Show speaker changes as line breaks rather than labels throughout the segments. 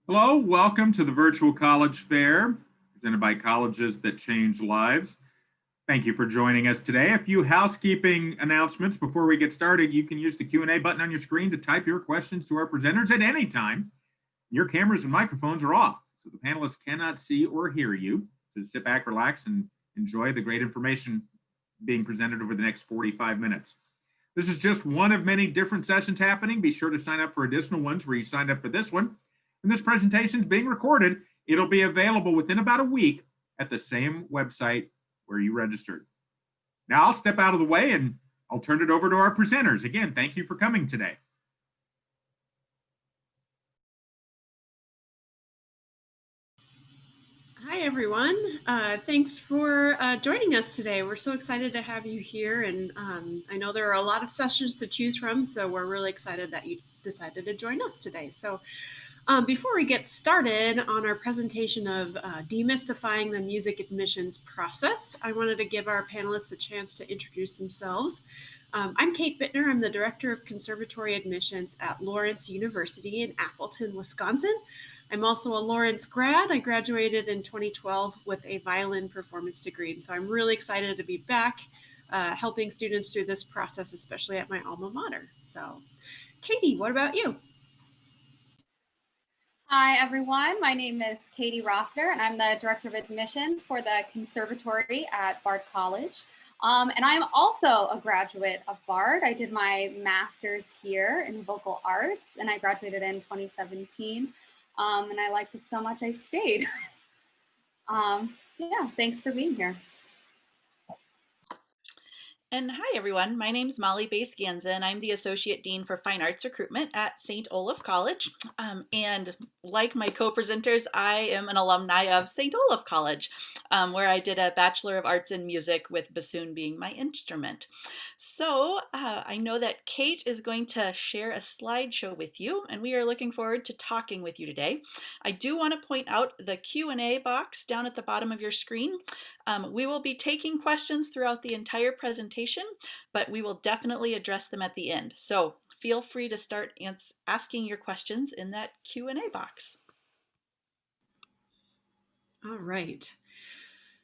Hello, welcome to the Virtual College Fair, presented by Colleges That Change Lives. Thank you for joining us today. A few housekeeping announcements before we get started. You can use the Q&A button on your screen to type your questions to our presenters at any time. Your cameras and microphones are off, so the panelists cannot see or hear you. So sit back, relax, and enjoy the great information being presented over the next 45 minutes. This is just one of many different sessions happening. Be sure to sign up for additional ones where you signed up for this one. And this presentation is being recorded. It'll be available within about a week at the same website where you registered. Now I'll step out of the way and I'll turn it over to our presenters. Again, thank you for coming today.
Hi, everyone. Thanks for joining us today. We're so excited to have you here. And I know there are a lot of sessions to choose from, so we're really excited that you decided to join us today. So before we get started on our presentation of demystifying the music admissions process, I wanted to give our panelists a chance to introduce themselves. I'm Kate Bittner. I'm the Director of Conservatory Admissions at Lawrence University in Appleton, Wisconsin. I'm also a Lawrence grad. I graduated in 2012 with a violin performance degree. And so I'm really excited to be back helping students through this process, especially at my alma mater. So Katie, what about you?
Hi, everyone. My name is Katie Rossner, and I'm the Director of Admissions for the Conservatory at Bard College. And I'm also a graduate of Bard. I did my master's here in vocal arts, and I graduated in 2017. And I liked it so much I stayed. Yeah, thanks for being here.
And hi, everyone. My name's Molly Baskin, and I'm the Associate Dean for Fine Arts Recruitment at St. Olaf College. And like my co-presenters, I am an alumni of St. Olaf College, where I did a Bachelor of Arts in Music with bassoon being my instrument. So I know that Kate is going to share a slideshow with you, and we are looking forward to talking with you today. I do want to point out the Q&A box down at the bottom of your screen. We will be taking questions throughout the entire presentation, but we will definitely address them at the end. So feel free to start asking your questions in that Q&A box.
All right.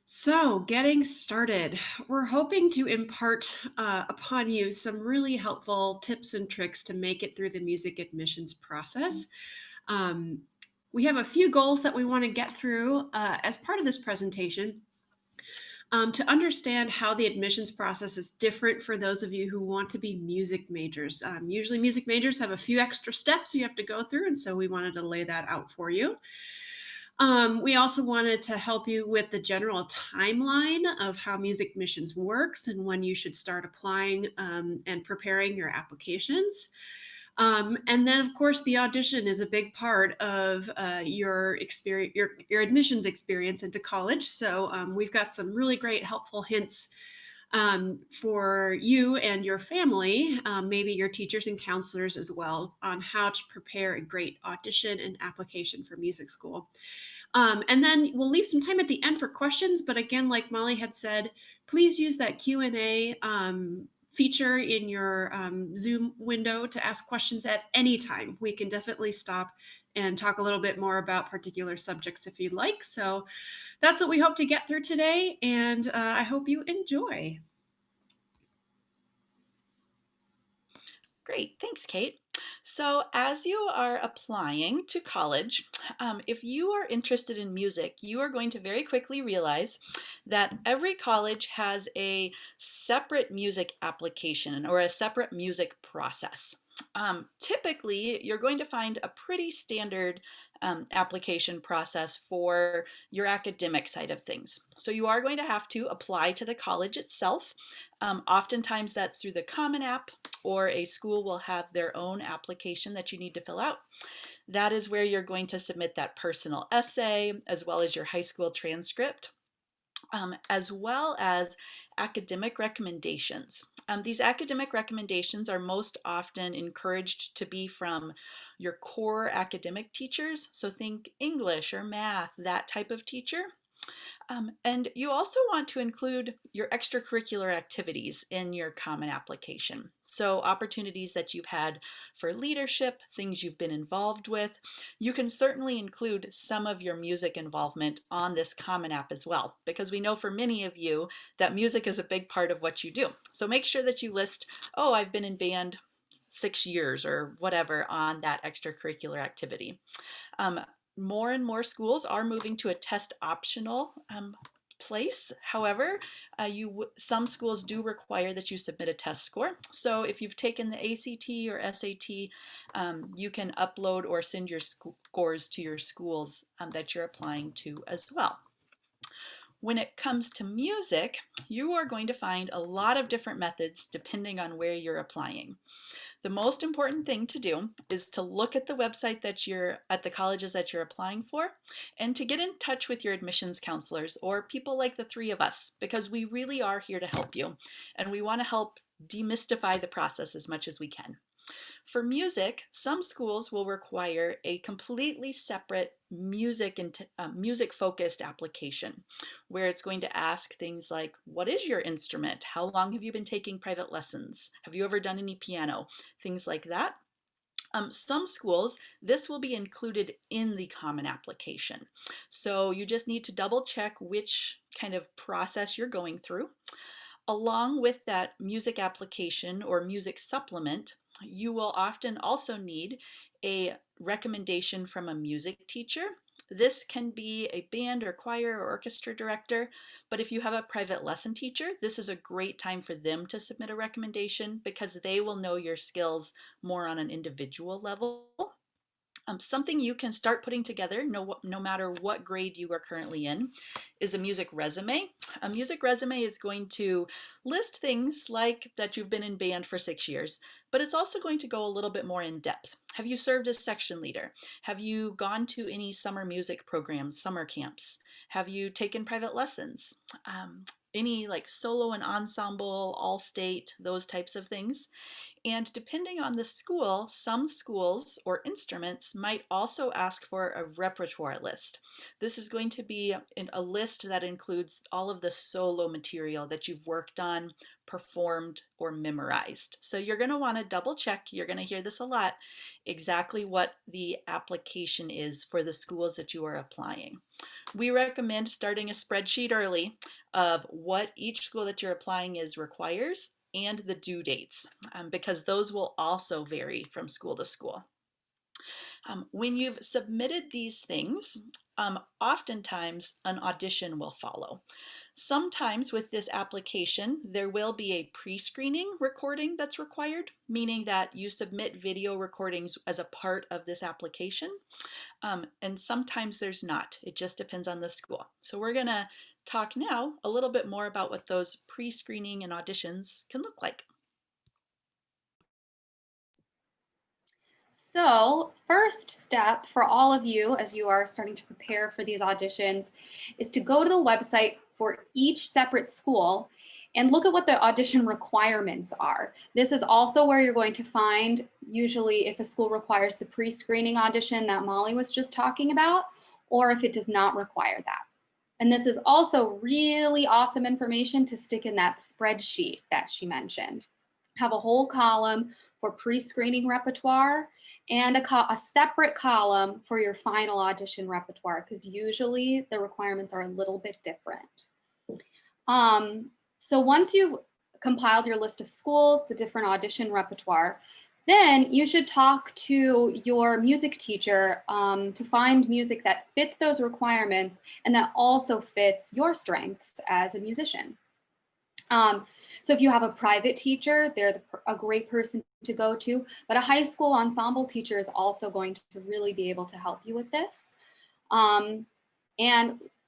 So getting started, we're hoping to impart upon you some really helpful tips and tricks to make it through the music admissions process. We have a few goals that we want to get through as part of this presentation. To understand how the admissions process is different for those of you who want to be music majors. Usually music majors have a few extra steps you have to go through, and so we wanted to lay that out for you. We also wanted to help you with the general timeline of how music admissions works and when you should start applying and preparing your applications. And then, of course, the audition is a big part of your experience, your admissions experience into college. So we've got some really great helpful hints for you and your family, maybe your teachers and counselors as well, on how to prepare a great audition and application for music school. And then we'll leave some time at the end for questions. But again, like Molly had said, please use that Q&A feature in your Zoom window to ask questions at any time. We can definitely stop and talk a little bit more about particular subjects if you'd like. So that's what we hope to get through today, and I hope you enjoy.
Great, thanks, Kate. So as you are applying to college, if you are interested in music, you are going to very quickly realize that every college has a separate music application or a separate music process. Typically, you're going to find a pretty standard application process for your academic side of things. So you are going to have to apply to the college itself. Oftentimes that's through the Common App, or a school will have their own application that you need to fill out. That is where you're going to submit that personal essay, as well as your high school transcript, as well as academic recommendations. These academic recommendations are most often encouraged to be from your core academic teachers. So think English or math, that type of teacher. And you also want to include your extracurricular activities in your common application. So opportunities that you've had for leadership, things you've been involved with. You can certainly include some of your music involvement on this common app as well, because we know for many of you that music is a big part of what you do. So make sure that you list, oh, I've been in band 6 years or whatever on that extracurricular activity. Um, More and more schools are moving to a test optional place. However, some schools do require that you submit a test score. So if you've taken the ACT or SAT, you can upload or send your scores to your schools that you're applying to as well. When it comes to music, you are going to find a lot of different methods depending on where you're applying. The most important thing to do is to look at the website that you're at the colleges that you're applying for, and to get in touch with your admissions counselors or people like the three of us, because we really are here to help you and we want to help demystify the process as much as we can. For music, some schools will require a completely separate music focused application where it's going to ask things like, what is your instrument? How long have you been taking private lessons? Have you ever done any piano? Things like that. Some schools, this will be included in the common application. So you just need to double check which kind of process you're going through. Along with that music application or music supplement, you will often also need a recommendation from a music teacher. This can be a band or choir or orchestra director, but if you have a private lesson teacher, this is a great time for them to submit a recommendation because they will know your skills more on an individual level. Something you can start putting together, no matter what grade you are currently in, is a music resume. A music resume is going to list things like that you've been in band for 6 years, but it's also going to go a little bit more in depth. Have you served as section leader? Have you gone to any summer music programs, summer camps? Have you taken private lessons? Any like solo and ensemble, all state, those types of things. And depending on the school, some schools or instruments might also ask for a repertoire list. This is going to be a list that includes all of the solo material that you've worked on, performed, or memorized. So you're going to want to double check, you're going to hear this a lot, exactly what the application is for the schools that you are applying. We recommend starting a spreadsheet early of what each school that you're applying is requires and the due dates, because those will also vary from school to school. When you've submitted these things, oftentimes an audition will follow. Sometimes with this application, there will be a pre-screening recording that's required, meaning that you submit video recordings as a part of this application. And sometimes there's not. It just depends on the school. So we're going to talk now a little bit more about what those pre-screening and auditions can look like.
So, first step for all of you as you are starting to prepare for these auditions is to go to the website for each separate school and look at what the audition requirements are. This is also where you're going to find, usually, if a school requires the pre-screening audition that Molly was just talking about, or if it does not require that. And this is also really awesome information to stick in that spreadsheet that she mentioned. Have a whole column for pre-screening repertoire and a separate column for your final audition repertoire, because usually the requirements are a little bit different. So once you've compiled your list of schools, the different audition repertoire, then you should talk to your music teacher to find music that fits those requirements and that also fits your strengths as a musician. So if you have a private teacher, they're a great person to go to, but a high school ensemble teacher is also going to really be able to help you with this. And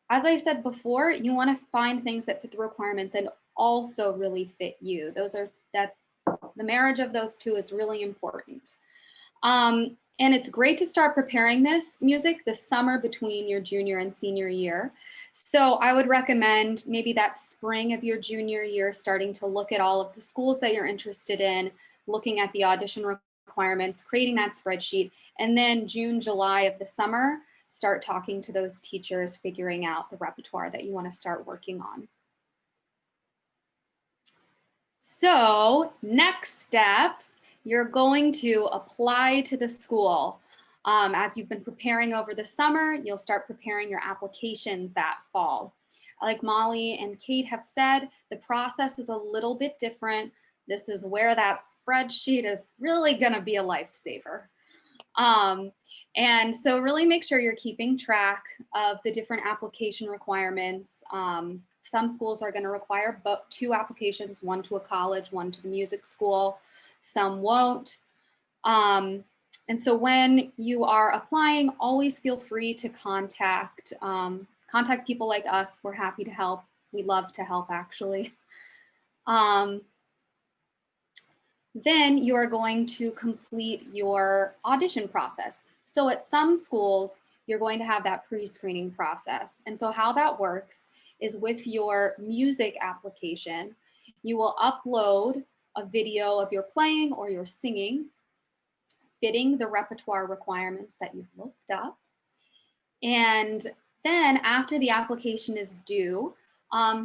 as I said before, you want to find things that fit the requirements and also really fit you. The marriage of those two is really important. And it's great to start preparing this music this summer between your junior and senior year. So I would recommend maybe that spring of your junior year, starting to look at all of the schools that you're interested in, looking at the audition requirements, creating that spreadsheet, and then June, July of the summer, start talking to those teachers, figuring out the repertoire that you want to start working on. So next steps, you're going to apply to the school. As you've been preparing over the summer, you'll start preparing your applications that fall. Like Molly and Kate have said, the process is a little bit different. This is where that spreadsheet is really going to be a lifesaver. And so really make sure you're keeping track of the different application requirements. Some schools are going to require 2 applications, one to a college, one to the music school. Some won't. And so when you are applying, always feel free to contact people like us. We're happy to help. We love to help, actually. Then you are going to complete your audition process. So at some schools, you're going to have that pre-screening process. And so how that works is with your music application, you will upload a video of your playing or your singing, fitting the repertoire requirements that you've looked up. And then after the application is due,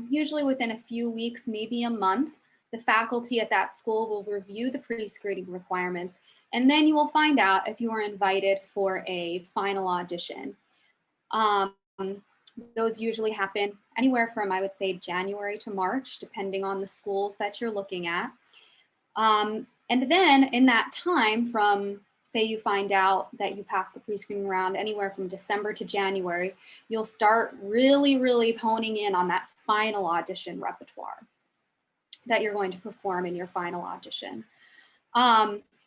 usually within a few weeks, maybe a month, the faculty at that school will review the pre-screening requirements, and then you will find out if you are invited for a final audition. Those usually happen anywhere from, I would say, January to March, depending on the schools that you're looking at. And then in that time from, say you find out that you passed the pre-screening round, anywhere from December to January, you'll start really honing in on that final audition repertoire that you're going to perform in your final audition.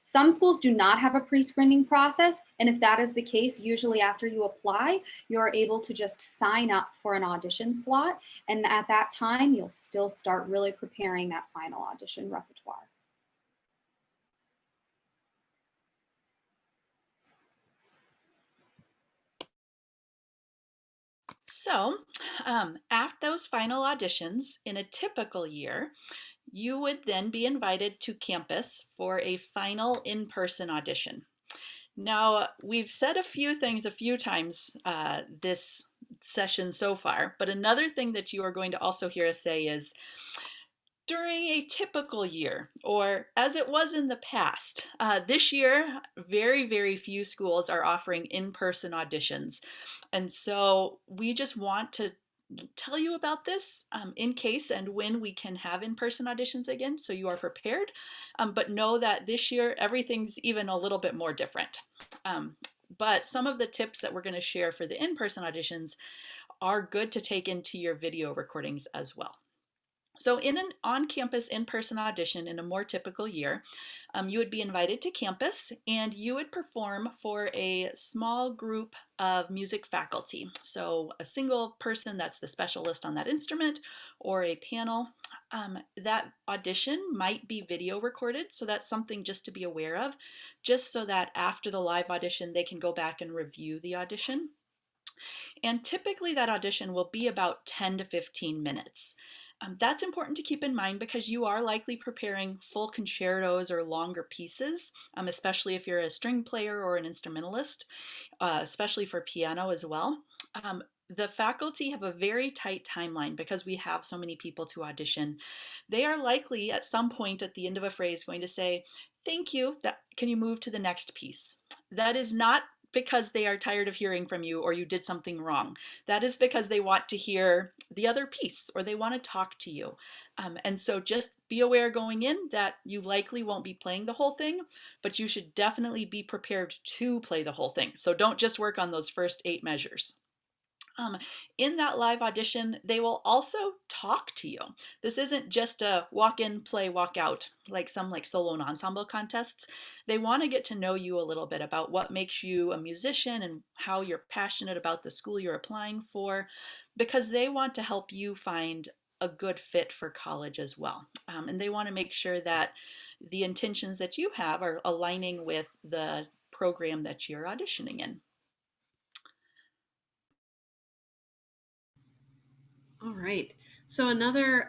Some schools do not have a pre-screening process, and if that is the case, usually after you apply, you're able to just sign up for an audition slot, and at that time, you'll still start really preparing that final audition repertoire.
So at those final auditions in a typical year, you would then be invited to campus for a final in-person audition. Now, we've said a few things a few times this session so far, but another thing that you are going to also hear us say is, during a typical year, or as it was in the past, this year, very few schools are offering in-person auditions. And so we just want to tell you about this in case and when we can have in-person auditions again, so you are prepared. But know that this year, everything's even a little bit more different. But some of the tips that we're going to share for the in-person auditions are good to take into your video recordings as well. So in an on-campus in-person audition in a more typical year, you would be invited to campus and you would perform for a small group of music faculty. So a single person that's the specialist on that instrument or a panel. That audition might be video recorded, so that's something just to be aware of, just so that after the live audition, they can go back and review the audition. And typically that audition will be about 10 to 15 minutes. That's important to keep in mind because you are likely preparing full concertos or longer pieces, especially if you're a string player or an instrumentalist, especially for piano as well. The faculty have a very tight timeline because we have so many people to audition. They are likely at some point at the end of a phrase going to say, "Thank you, can you move to the next piece?" That is not because they are tired of hearing from you or you did something wrong. That is because they want to hear the other piece or they want to talk to you. And so just be aware going in that you likely won't be playing the whole thing, but you should definitely be prepared to play the whole thing. So don't just work on those first 8 measures. In that live audition, they will also talk to you. This isn't just a walk in, play, walk out, like some solo and ensemble contests. They want to get to know you a little bit about what makes you a musician and how you're passionate about the school you're applying for, because they want to help you find a good fit for college as well. And they want to make sure that the intentions that you have are aligning with the program that you're auditioning in.
All right. So another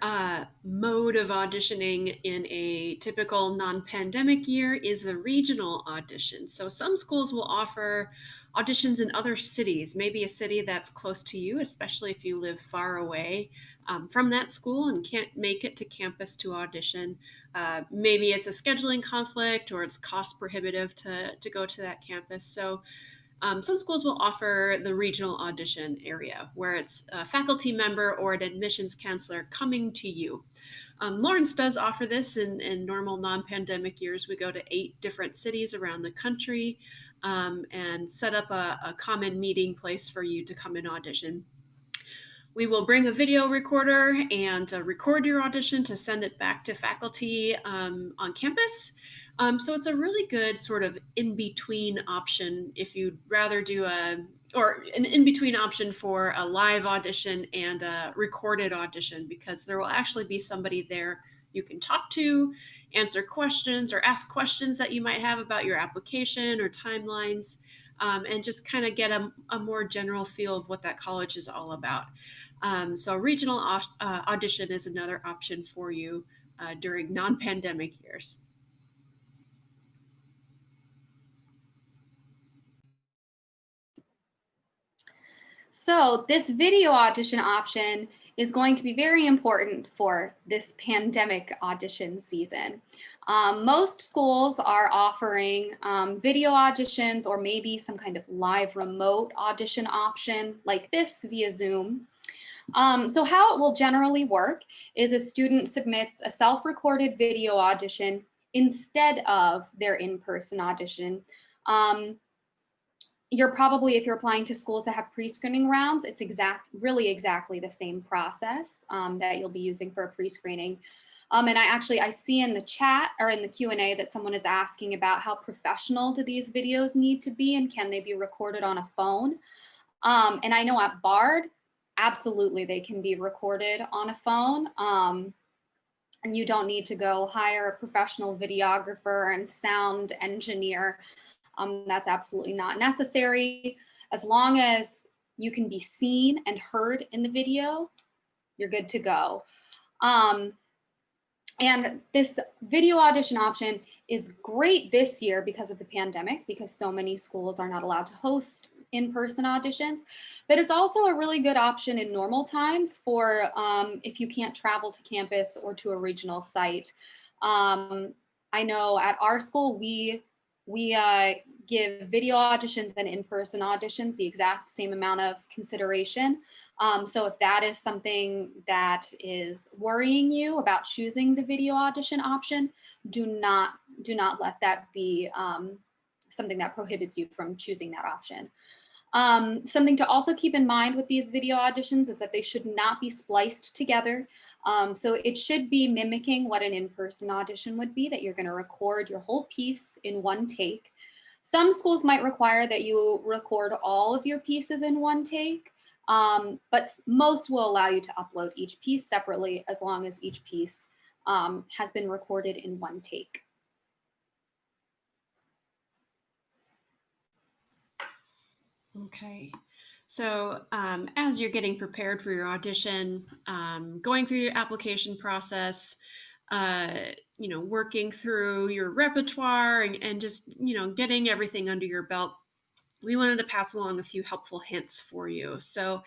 mode of auditioning in a typical non-pandemic year is the regional audition. So some schools will offer auditions in other cities, maybe a city that's close to you, especially if you live far away from that school and can't make it to campus to audition. Maybe it's a scheduling conflict or it's cost prohibitive to go to that campus. So some schools will offer the regional audition area where it's a faculty member or an admissions counselor coming to you. Lawrence does offer this in normal non-pandemic years. We go to 8 different cities around the country and set up a common meeting place for you to come and audition. We will bring a video recorder and record your audition to send it back to faculty on campus. So it's a really good sort of in-between option if you'd rather do an in-between option for a live audition and a recorded audition, because there will actually be somebody there you can talk to, answer questions, or ask questions that you might have about your application or timelines, and just kind of get a more general feel of what that college is all about. So regional audition is another option for you during non-pandemic years.
So this video audition option is going to be very important for this pandemic audition season. Most schools are offering video auditions or maybe some kind of live remote audition option like this via Zoom. So how it will generally work is a student submits a self-recorded video audition instead of their in-person audition. You're probably, if you're applying to schools that have pre-screening rounds, it's really exactly the same process that you'll be using for a pre-screening. And I see in the chat or in the Q&A that someone is asking about how professional do these videos need to be and can they be recorded on a phone? And I know at Bard, absolutely they can be recorded on a phone. And you don't need to go hire a professional videographer and sound engineer. That's absolutely not necessary. As long as you can be seen and heard in the video, you're good to go. And this video audition option is great this year because of the pandemic, because so many schools are not allowed to host in-person auditions, but it's also a really good option in normal times for if you can't travel to campus or to a regional site. I know at our school, we give video auditions and in-person auditions the exact same amount of consideration. So if that is something that is worrying you about choosing the video audition option, do not let that be something that prohibits you from choosing that option. Something to also keep in mind with these video auditions is that they should not be spliced together. So it should be mimicking what an in-person audition would be, that you're going to record your whole piece in one take. Some schools might require that you record all of your pieces in one take, but most will allow you to upload each piece separately as long as each piece has been recorded in one take.
Okay. So as you're getting prepared for your audition, going through your application process, working through your repertoire and just, getting everything under your belt, we wanted to pass along a few helpful hints for you. So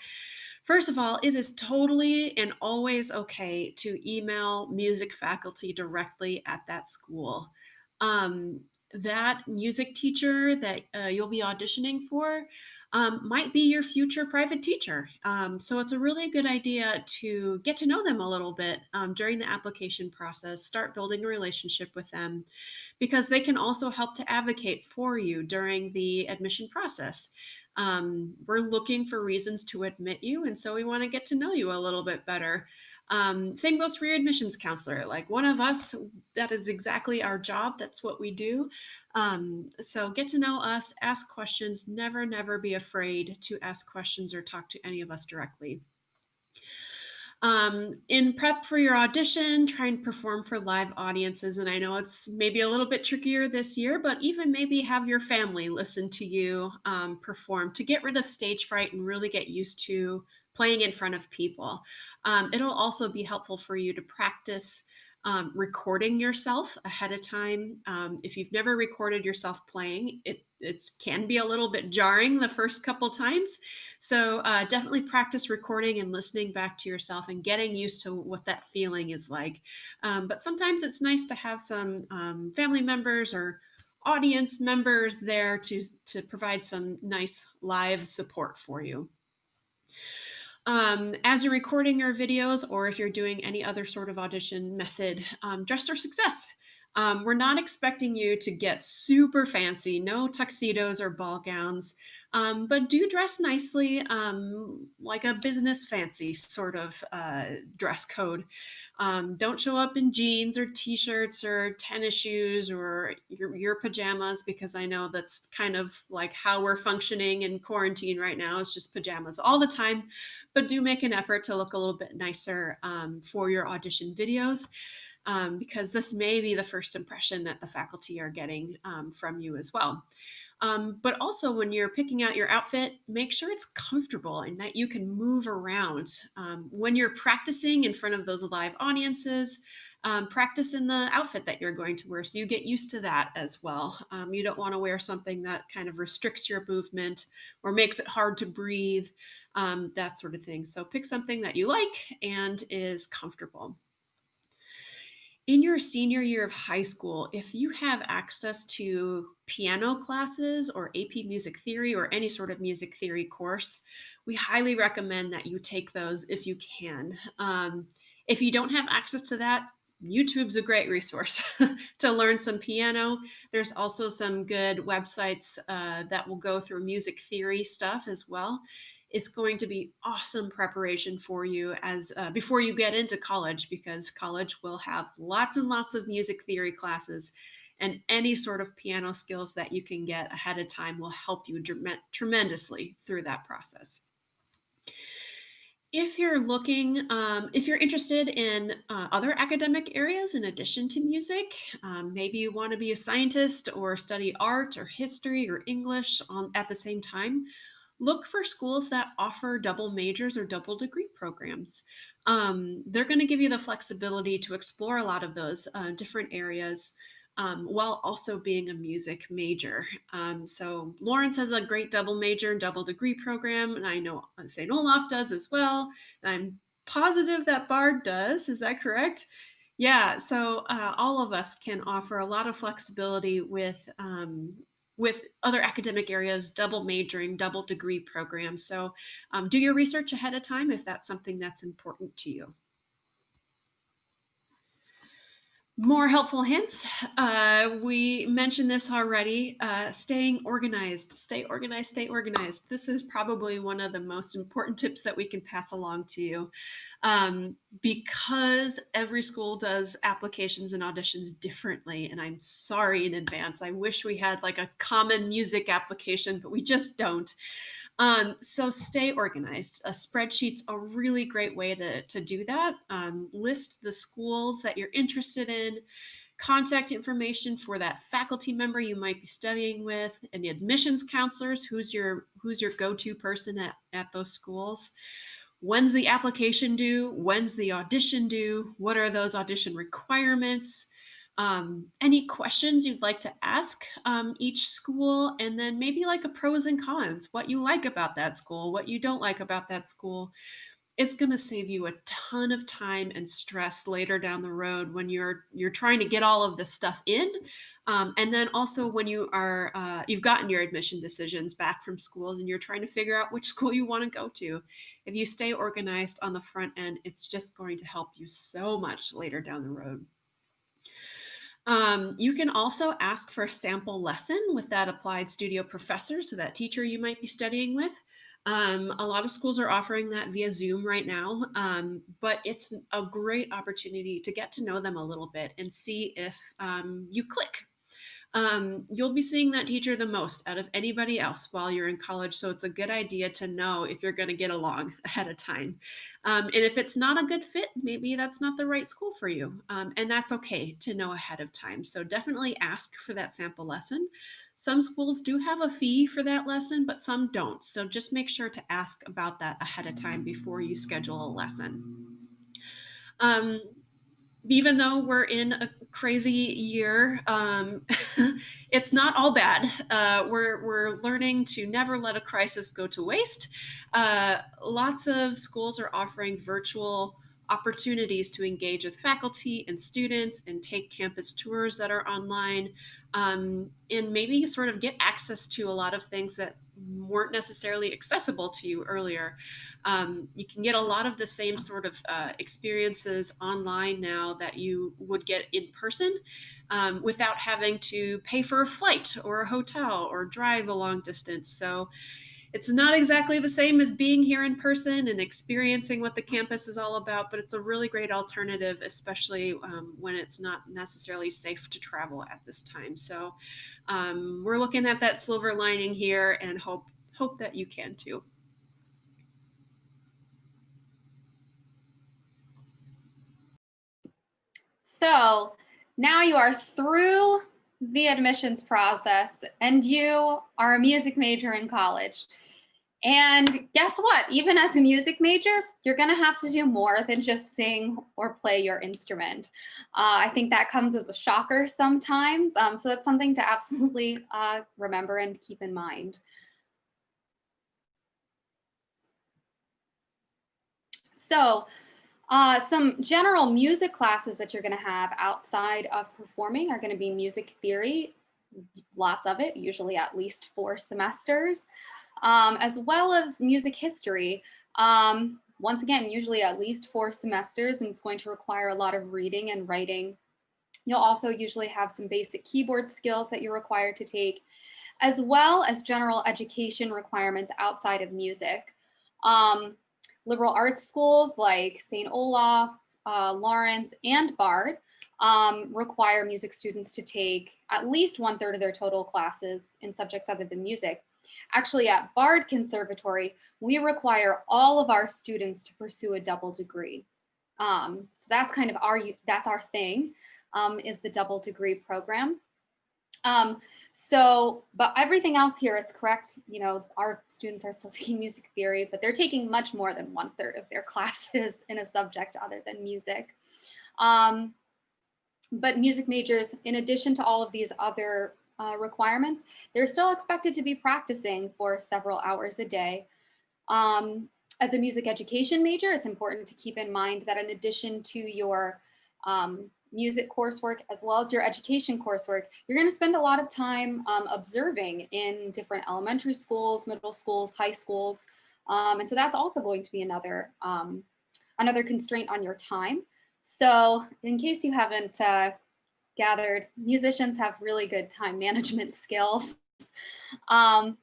first of all, it is totally and always okay to email music faculty directly at that school. That music teacher that you'll be auditioning for might be your future private teacher. So it's a really good idea to get to know them a little bit during the application process, start building a relationship with them, because they can also help to advocate for you during the admission process. We're looking for reasons to admit you, and so we want to get to know you a little bit better. Same goes for your admissions counselor. Like one of us, that is exactly our job. That's what we do. So get to know us, ask questions, never be afraid to ask questions or talk to any of us directly. In prep for your audition, try and perform for live audiences. And I know it's maybe a little bit trickier this year, but even maybe have your family listen to you perform to get rid of stage fright and really get used to playing in front of people. It'll also be helpful for you to practice recording yourself ahead of time. If you've never recorded yourself playing, it it can be a little bit jarring the first couple times. So definitely practice recording and listening back to yourself and getting used to what that feeling is like. But sometimes it's nice to have some family members or audience members there to provide some nice live support for you. As you're recording your videos, or if you're doing any other sort of audition method, dress for success. We're not expecting you to get super fancy, no tuxedos or ball gowns, but do dress nicely, like a business fancy sort of dress code. Don't show up in jeans or t-shirts or tennis shoes or your pajamas, because I know that's kind of like how we're functioning in quarantine right now. It's just pajamas all the time, but do make an effort to look a little bit nicer for your audition videos, because this may be the first impression that the faculty are getting from you as well. But also, when you're picking out your outfit, make sure it's comfortable and that you can move around. When you're practicing in front of those live audiences, practice in the outfit that you're going to wear so you get used to that as well. You don't want to wear something that kind of restricts your movement or makes it hard to breathe, that sort of thing. So pick something that you like and is comfortable. In your senior year of high school, if you have access to piano classes or AP Music Theory or any sort of music theory course, we highly recommend that you take those if you can. If you don't have access to that, YouTube's a great resource to learn some piano. There's also some good websites that will go through music theory stuff as well. It's going to be awesome preparation for you as before you get into college, because college will have lots and lots of music theory classes, and any sort of piano skills that you can get ahead of time will help you tremendously through that process. If you're if you're interested in other academic areas in addition to music, maybe you want to be a scientist or study art or history or English at the same time, look for schools that offer double majors or double degree programs. They're going to give you the flexibility to explore a lot of those different areas while also being a music major. So Lawrence has a great double major and double degree program, and I know St. Olaf does as well. And I'm positive that Bard does. Is that correct? Yeah, so all of us can offer a lot of flexibility with other academic areas, double majoring, double degree programs. So do your research ahead of time if that's something that's important to you. More helpful hints. We mentioned this already. Staying organized. Stay organized, stay organized. This is probably one of the most important tips that we can pass along to you. Because every school does applications and auditions differently, and I'm sorry in advance. I wish we had like a common music application, but we just don't. So stay organized. A spreadsheet's a really great way to do that. List the schools that you're interested in, contact information for that faculty member you might be studying with, and the admissions counselors, who's your go-to person at those schools. When's the application due? When's the audition due? What are those audition requirements? Any questions you'd like to ask each school, and then maybe like a pros and cons, what you like about that school, what you don't like about that school. It's going to save you a ton of time and stress later down the road when you're trying to get all of this stuff in, and then also when you've gotten your admission decisions back from schools and you're trying to figure out which school you want to go to. If you stay organized on the front end, it's just going to help you so much later down the road. You can also ask for a sample lesson with that applied studio professor, so that teacher you might be studying with. A lot of schools are offering that via Zoom right now, but it's a great opportunity to get to know them a little bit and see if you click. You'll be seeing that teacher the most out of anybody else while you're in college, so it's a good idea to know if you're going to get along ahead of time. And if it's not a good fit, maybe that's not the right school for you, and that's okay to know ahead of time. So definitely ask for that sample lesson. Some schools do have a fee for that lesson, but some don't. So just make sure to ask about that ahead of time before you schedule a lesson. even though we're in a crazy year, it's not all bad. We're learning to never let a crisis go to waste. Lots of schools are offering virtual opportunities to engage with faculty and students and take campus tours that are online, and maybe sort of get access to a lot of things that weren't necessarily accessible to you earlier. You can get a lot of the same sort of experiences online now that you would get in person, without having to pay for a flight or a hotel or drive a long distance. So it's not exactly the same as being here in person and experiencing what the campus is all about, but it's a really great alternative, especially when it's not necessarily safe to travel at this time. So we're looking at that silver lining here and hope that you can too.
So now you are through the admissions process and you are a music major in college. And guess what? Even as a music major, you're going to have to do more than just sing or play your instrument. I think that comes as a shocker sometimes. So that's something to absolutely remember and keep in mind. So some general music classes that you're going to have outside of performing are going to be music theory, lots of it, usually at least 4 semesters, as well as music history. Once again, usually at least 4 semesters, and it's going to require a lot of reading and writing. You'll also usually have some basic keyboard skills that you're required to take, as well as general education requirements outside of music. Liberal arts schools like St. Olaf, Lawrence, and Bard require music students to take at least 1/3 of their total classes in subjects other than music. Actually, at Bard Conservatory, we require all of our students to pursue a double degree. So that's kind of our thing, is the double degree program. But everything else here is correct. You know, our students are still taking music theory, but they're taking much more than 1/3 of their classes in a subject other than music. But music majors, in addition to all of these other requirements, they're still expected to be practicing for several hours a day. As a music education major, it's important to keep in mind that in addition to your music coursework as well as your education coursework, you're going to spend a lot of time observing in different elementary schools, middle schools, high schools. And so that's also going to be another constraint on your time. So in case you haven't gathered, musicians have really good time management skills. And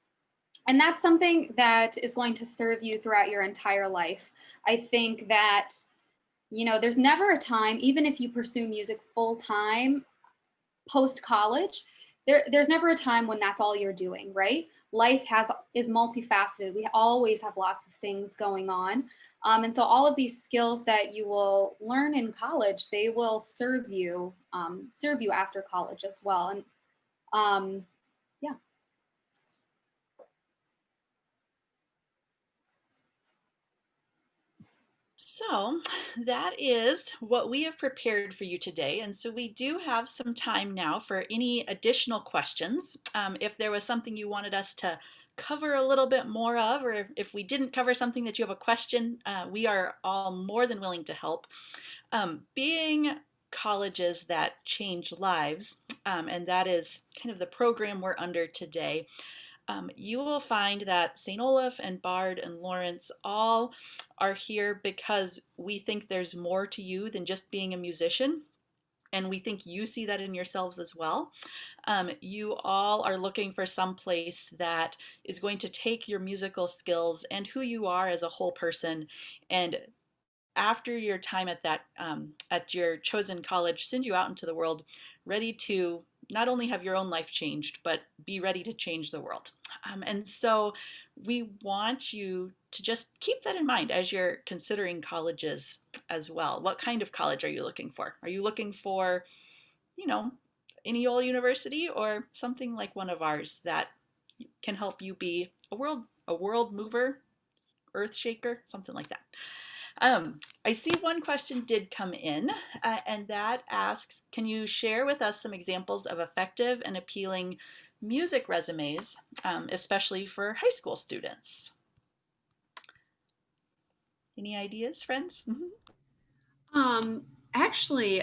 that's something that is going to serve you throughout your entire life. I think that, you know, there's never a time, even if you pursue music full time post-college, there's never a time when that's all you're doing, right? Life is multifaceted. We always have lots of things going on. And so all of these skills that you will learn in college, they will serve you after college as well. And yeah.
So that is what we have prepared for you today. And so we do have some time now for any additional questions. If there was something you wanted us to cover a little bit more of, or if we didn't cover something that you have a question, we are all more than willing to help. Being colleges that change lives, and that is kind of the program we're under today. You will find that St. Olaf and Bard and Lawrence all are here because we think there's more to you than just being a musician. And we think you see that in yourselves as well. You all are looking for some place that is going to take your musical skills and who you are as a whole person, and after your time at that at your chosen college, send you out into the world ready to not only have your own life changed, but be ready to change the world. And so we want you to just keep that in mind as you're considering colleges as well. What kind of college are you looking for? Are you looking for, you know, any old university, or something like one of ours that can help you be a world mover, earth shaker, something like that? I see one question did come in, and that asks, can you share with us some examples of effective and appealing music resumes, especially for high school students? Any ideas, friends?
Um, actually,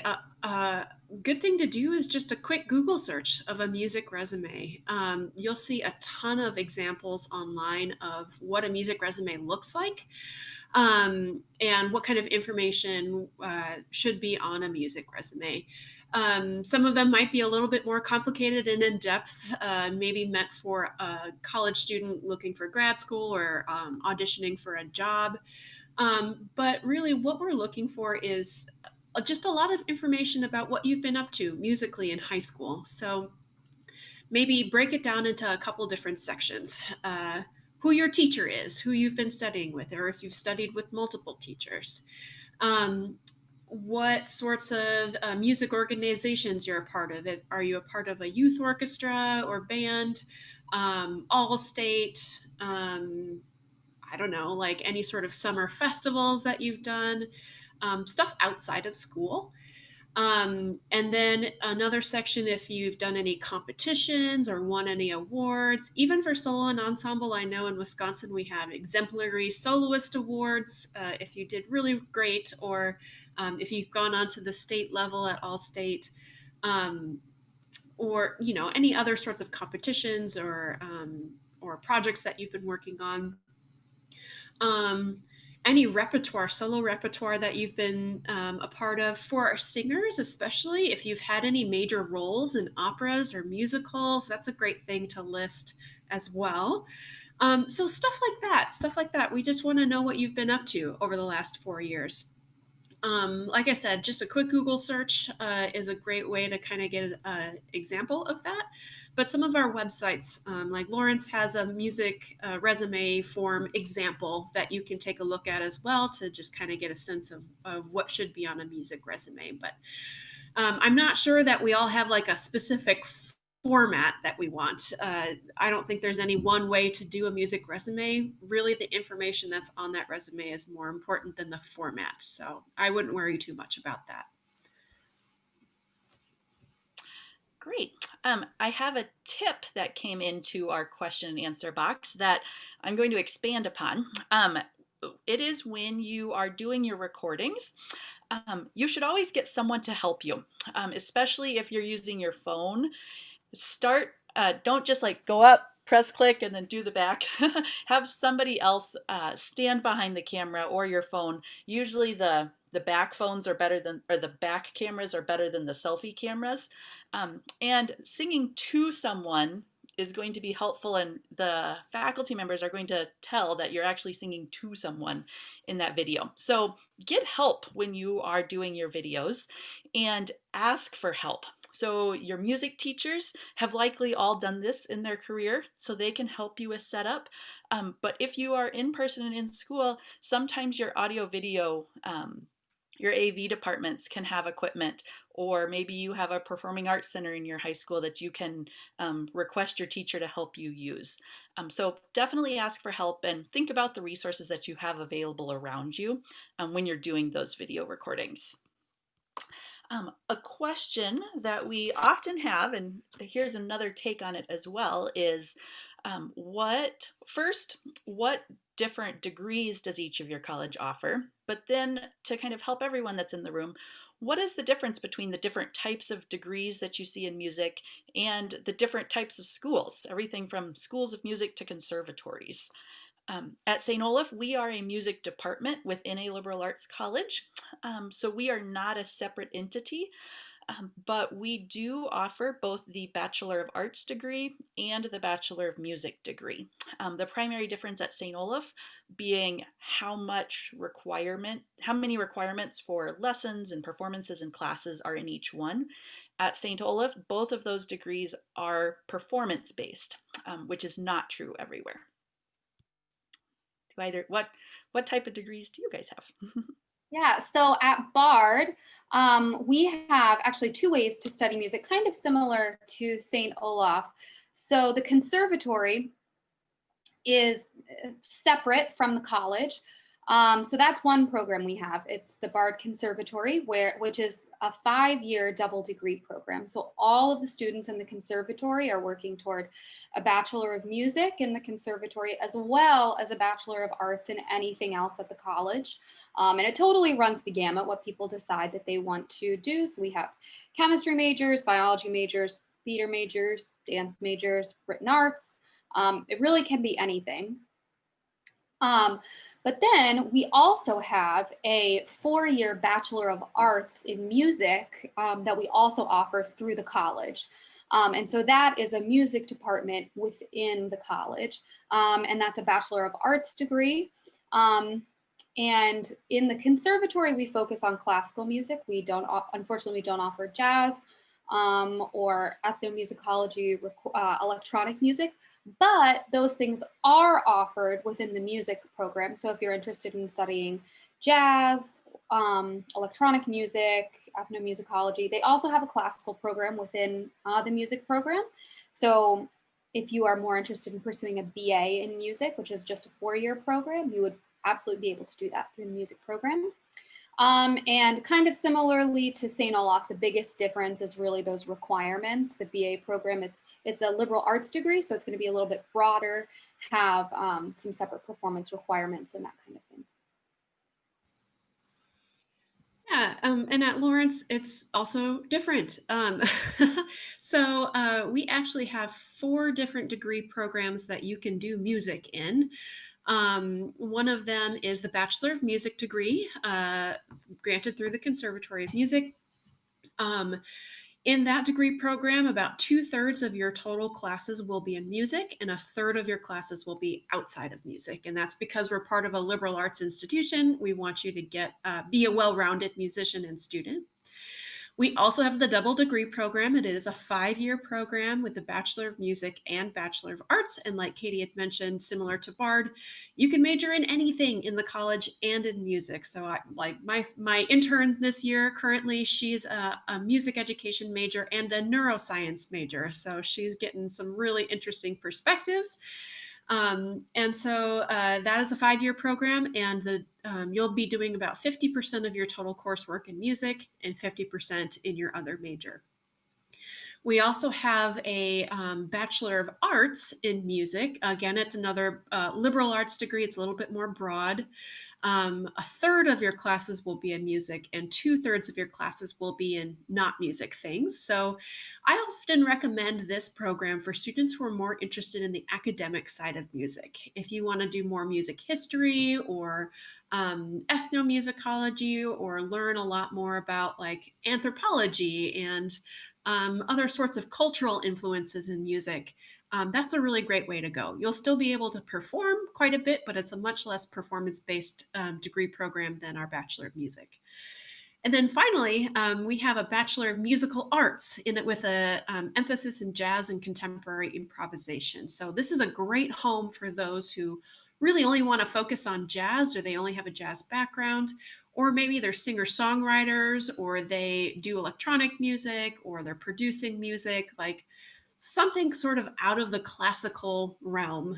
good thing to do is just a quick Google search of a music resume. You'll see a ton of examples online of what a music resume looks like, and what kind of information should be on a music resume. Some of them might be a little bit more complicated and in depth, maybe meant for a college student looking for grad school or auditioning for a job. But really, what we're looking for is just a lot of information about what you've been up to musically in high school. So maybe break it down into a couple different sections. Who your teacher is, who you've been studying with, or if you've studied with multiple teachers. Um, what sorts of music organizations you're a part of. Are you a part of a youth orchestra or band? All state? I don't know, like any sort of summer festivals that you've done, stuff outside of school. And then another section if you've done any competitions or won any awards. Even for solo and ensemble, I know in Wisconsin we have exemplary soloist awards if you did really great, or if you've gone on to the state level at all state, um, or any other sorts of competitions or projects that you've been working on. um, any repertoire, solo repertoire that you've been a part of. For our singers, especially if you've had any major roles in operas or musicals, that's a great thing to list as well. So stuff like that. We just want to know what you've been up to over the last 4 years. Like I said, just a quick Google search is a great way to kind of get an example of that. But some of our websites, like Lawrence has a music resume form example that you can take a look at as well to just kind of get a sense of what should be on a music resume. But I'm not sure that we all have like a specific format that we want. I don't think there's any one way to do a music resume. Really, the information that's on that resume is more important than the format. So I wouldn't worry too much about that.
Great. I have a tip that came into our question and answer box that I'm going to expand upon. It is when you are doing your recordings, you should always get someone to help you, especially if you're using your phone. Don't just like go up, press click, and then do the back. Have somebody else stand behind the camera or your phone. Usually the back phones are better than, or the back cameras are better than the selfie cameras. And singing to someone is going to be helpful, and the faculty members are going to tell that you're actually singing to someone in that video. So get help when you are doing your videos and ask for help. So your music teachers have likely all done this in their career, so they can help you with setup. But if you are in person and in school, sometimes your audio video, your AV departments can have equipment, or maybe you have a performing arts center in your high school that you can request your teacher to help you use. So definitely ask for help and think about the resources that you have available around you when you're doing those video recordings. A question that we often have, and here's another take on it as well, is what different degrees does each of your college offer? But then to kind of help everyone that's in the room, what is the difference between the different types of degrees that you see in music and the different types of schools, everything from schools of music to conservatories? At St. Olaf, we are a music department within a liberal arts college, so we are not a separate entity, but we do offer both the Bachelor of Arts degree and the Bachelor of Music degree. The primary difference at St. Olaf being how many requirements for lessons and performances and classes are in each one. At St. Olaf, both of those degrees are performance-based, which is not true everywhere. What type of degrees do you guys have?
Yeah, so at Bard, we have actually two ways to study music, kind of similar to St. Olaf. So the conservatory is separate from the college. So that's one program we have. It's the Bard Conservatory, which is a 5-year double degree program. So all of the students in the conservatory are working toward a Bachelor of Music in the conservatory, as well as a Bachelor of Arts in anything else at the college. And it totally runs the gamut what people decide that they want to do. So we have chemistry majors, biology majors, theater majors, dance majors, written arts. It really can be anything. But then we also have a 4-year Bachelor of Arts in Music that we also offer through the college. And so that is a music department within the college. And that's a Bachelor of Arts degree. And in the conservatory, we focus on classical music. Unfortunately, we don't offer jazz or ethnomusicology, electronic music. But those things are offered within the music program. So if you're interested in studying jazz, electronic music, ethnomusicology, they also have a classical program within the music program. So if you are more interested in pursuing a BA in music, which is just a 4-year program, you would absolutely be able to do that through the music program. And kind of similarly to St. Olaf, the biggest difference is really those requirements. The BA program, it's a liberal arts degree, so it's going to be a little bit broader, have some separate performance requirements and that kind of thing.
Yeah, and at Lawrence, it's also different. So we actually have 4 different degree programs that you can do music in. One of them is the Bachelor of Music degree, granted through the Conservatory of Music. In that degree program, about 2/3 of your total classes will be in music, and 1/3 of your classes will be outside of music. And that's because we're part of a liberal arts institution. We want you to be a well-rounded musician and student. We also have the double degree program. It is a 5-year program with the Bachelor of Music and Bachelor of Arts. And like Katie had mentioned, similar to Bard, you can major in anything in the college and in music. So like my intern this year, currently, she's a music education major and a neuroscience major. So she's getting some really interesting perspectives. And so that is a 5-year program, and you'll be doing about 50% of your total coursework in music and 50% in your other major. We also have a Bachelor of Arts in Music. Again, it's another liberal arts degree. It's a little bit more broad. 1/3 of your classes will be in music, and 2/3 of your classes will be in not music things. So I often recommend this program for students who are more interested in the academic side of music. If you want to do more music history or ethnomusicology, or learn a lot more about like anthropology and other sorts of cultural influences in music, that's a really great way to go. You'll still be able to perform quite a bit, but it's a much less performance-based degree program than our Bachelor of Music. And then finally, we have a Bachelor of Musical Arts in it with an emphasis in jazz and contemporary improvisation. So this is a great home for those who really only want to focus on jazz, or they only have a jazz background, or maybe they're singer-songwriters, or they do electronic music, or they're producing music, like something sort of out of the classical realm.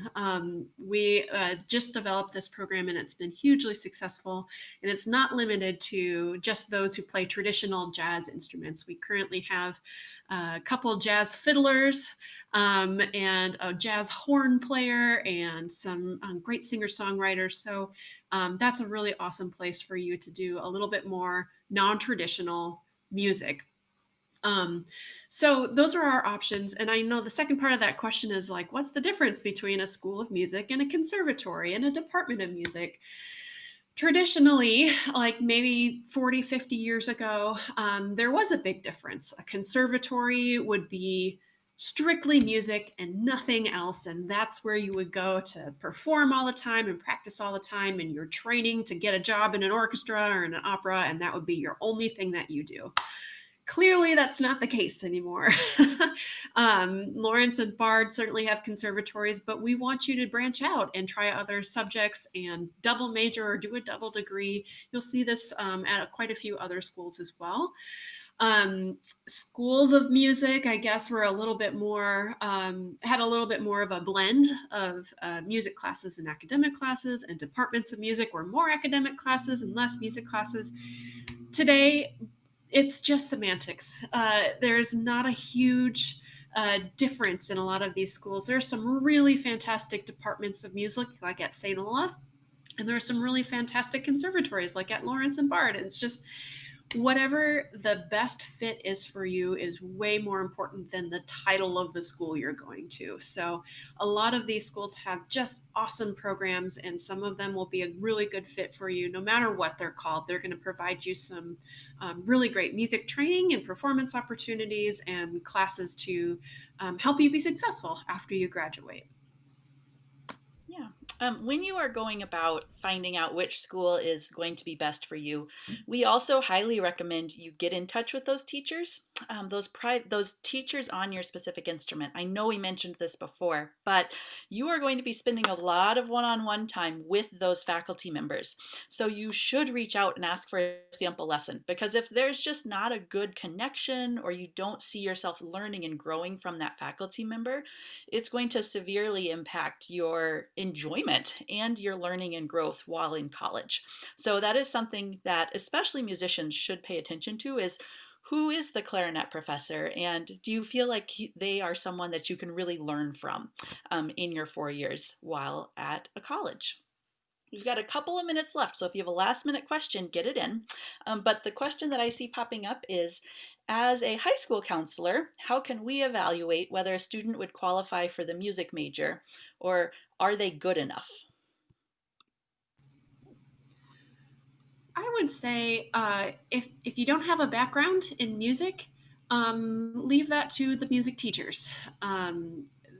We just developed this program, and it's been hugely successful. And it's not limited to just those who play traditional jazz instruments. We currently have a couple jazz fiddlers and a jazz horn player and some great singer-songwriters. So that's a really awesome place for you to do a little bit more non-traditional music. So those are our options. And I know the second part of that question is like, what's the difference between a school of music and a conservatory and a department of music? Traditionally, like maybe 40, 50 years ago, there was a big difference. A conservatory would be strictly music and nothing else. And that's where you would go to perform all the time and practice all the time. And you're training to get a job in an orchestra or in an opera. And that would be your only thing that you do. Clearly, that's not the case anymore. Lawrence and Bard certainly have conservatories, but we want you to branch out and try other subjects and double major or do a double degree. You'll see this at quite a few other schools as well. Schools of music, I guess, were a little bit more, had a little bit more of a blend of music classes and academic classes, and departments of music were more academic classes and less music classes. Today, it's just semantics. There's not a huge difference in a lot of these schools. There's some really fantastic departments of music, like at St. Olaf, and there are some really fantastic conservatories, like at Lawrence and Bard. It's just whatever the best fit is for you is way more important than the title of the school you're going to. So a lot of these schools have just awesome programs, and some of them will be a really good fit for you no matter what they're called. They're going to provide you some really great music training and performance opportunities and classes to help you be successful after you graduate.
Yeah. When you are going about finding out which school is going to be best for you, we also highly recommend you get in touch with those teachers, those teachers on your specific instrument. I know we mentioned this before, but you are going to be spending a lot of one-on-one time with those faculty members. So you should reach out and ask for a sample lesson, because if there's just not a good connection, or you don't see yourself learning and growing from that faculty member, it's going to severely impact your enjoyment and your learning and growth while in college. So that is something that especially musicians should pay attention to, is who is the clarinet professor, and do you feel like they are someone that you can really learn from in your 4 years while at a college? We've got a couple of minutes left, so if you have a last minute question, get it in. But the question that I see popping up is, as a high school counselor, how can we evaluate whether a student would qualify for the music major, or are they good enough?
I would say if you don't have a background in music, leave that to the music teachers.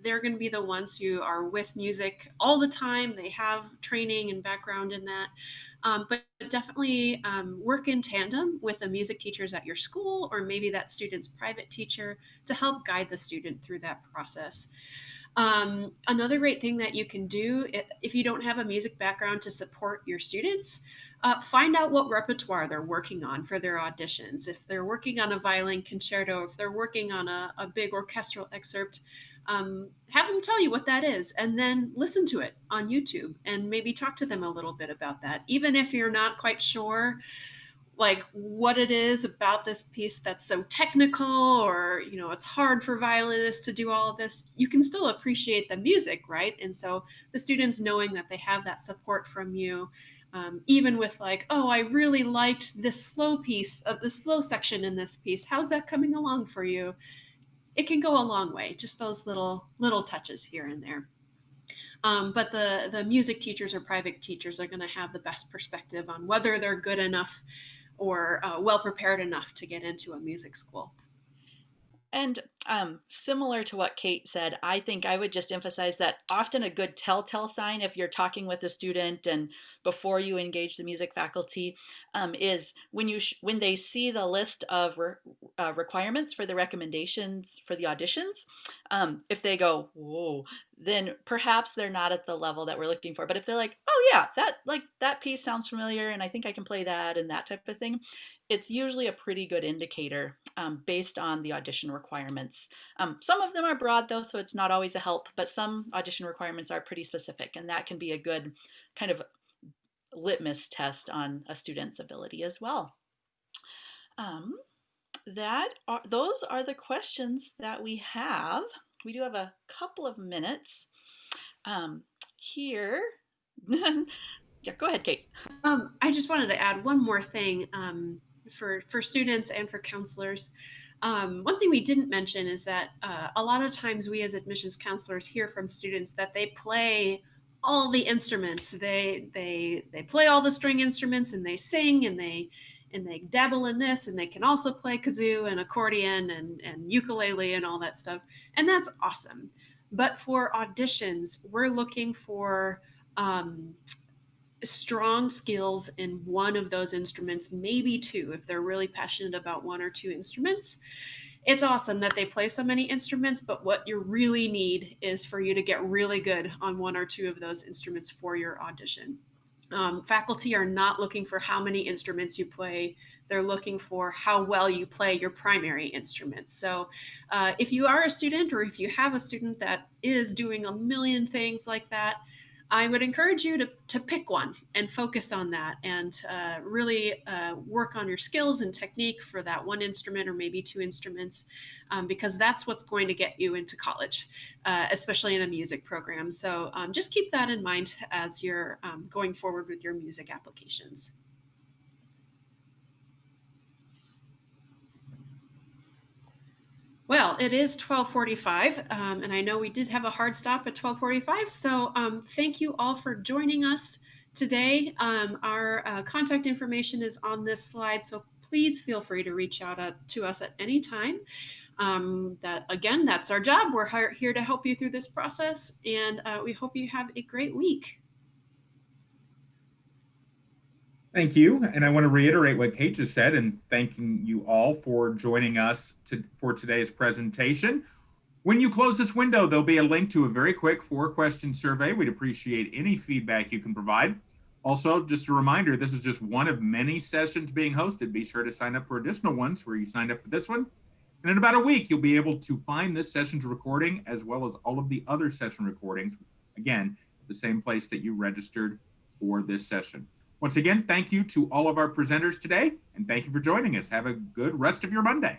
They're going to be the ones who are with music all the time. They have training and background in that. But definitely work in tandem with the music teachers at your school, or maybe that student's private teacher, to help guide the student through that process. Another great thing that you can do if you don't have a music background to support your students, find out what repertoire they're working on for their auditions. If they're working on a violin concerto, if they're working on a big orchestral excerpt, have them tell you what that is, and then listen to it on YouTube and maybe talk to them a little bit about that. Even if you're not quite sure like what it is about this piece that's so technical, or it's hard for violinists to do all of this, you can still appreciate the music, right? And so the students knowing that they have that support from you, even with like, oh, I really liked this slow piece of the slow section in this piece, how's that coming along for you? It can go a long way, just those little touches here and there. But the music teachers or private teachers are going to have the best perspective on whether they're good enough or well prepared enough to get into a music school.
And similar to what Kate said, I think I would just emphasize that often a good telltale sign, if you're talking with a student and before you engage the music faculty, is when they see the list of requirements for the recommendations for the auditions. If they go, whoa, then perhaps they're not at the level that we're looking for. But if they're like, oh yeah, that piece sounds familiar, and I think I can play that, and that type of thing, it's usually a pretty good indicator based on the audition requirements. Some of them are broad though, so it's not always a help, but some audition requirements are pretty specific, and that can be a good kind of litmus test on a student's ability as well. Those are the questions that we have. We do have a couple of minutes here. Yeah, go ahead, Kate.
I just wanted to add one more thing for students and for counselors. One thing we didn't mention is that a lot of times we as admissions counselors hear from students that they play all the instruments. They play all the string instruments, and they sing, and they dabble in this, and they can also play kazoo and accordion and ukulele and all that stuff. And that's awesome. But for auditions, we're looking for strong skills in one of those instruments, maybe two, if they're really passionate about one or two instruments. It's awesome that they play so many instruments, but what you really need is for you to get really good on one or two of those instruments for your audition. Faculty are not looking for how many instruments you play. They're looking for how well you play your primary instrument. So if you are a student, or if you have a student that is doing a million things like that, I would encourage you to pick one and focus on that, and really work on your skills and technique for that one instrument or maybe two instruments, because that's what's going to get you into college, especially in a music program. So just keep that in mind as you're going forward with your music applications. Well, it is 12:45, and I know we did have a hard stop at 12:45. So thank you all for joining us today. Our contact information is on this slide, so please feel free to reach out to us at any time. That's our job. We're here to help you through this process, and we hope you have a great week.
Thank you. And I want to reiterate what Kate just said, and thanking you all for joining us for today's presentation. When you close this window, there'll be a link to a very quick 4-question survey. We'd appreciate any feedback you can provide. Also, just a reminder, this is just one of many sessions being hosted. Be sure to sign up for additional ones where you signed up for this one. And in about a week, you'll be able to find this session's recording as well as all of the other session recordings, again, the same place that you registered for this session. Once again, thank you to all of our presenters today, and thank you for joining us. Have a good rest of your Monday.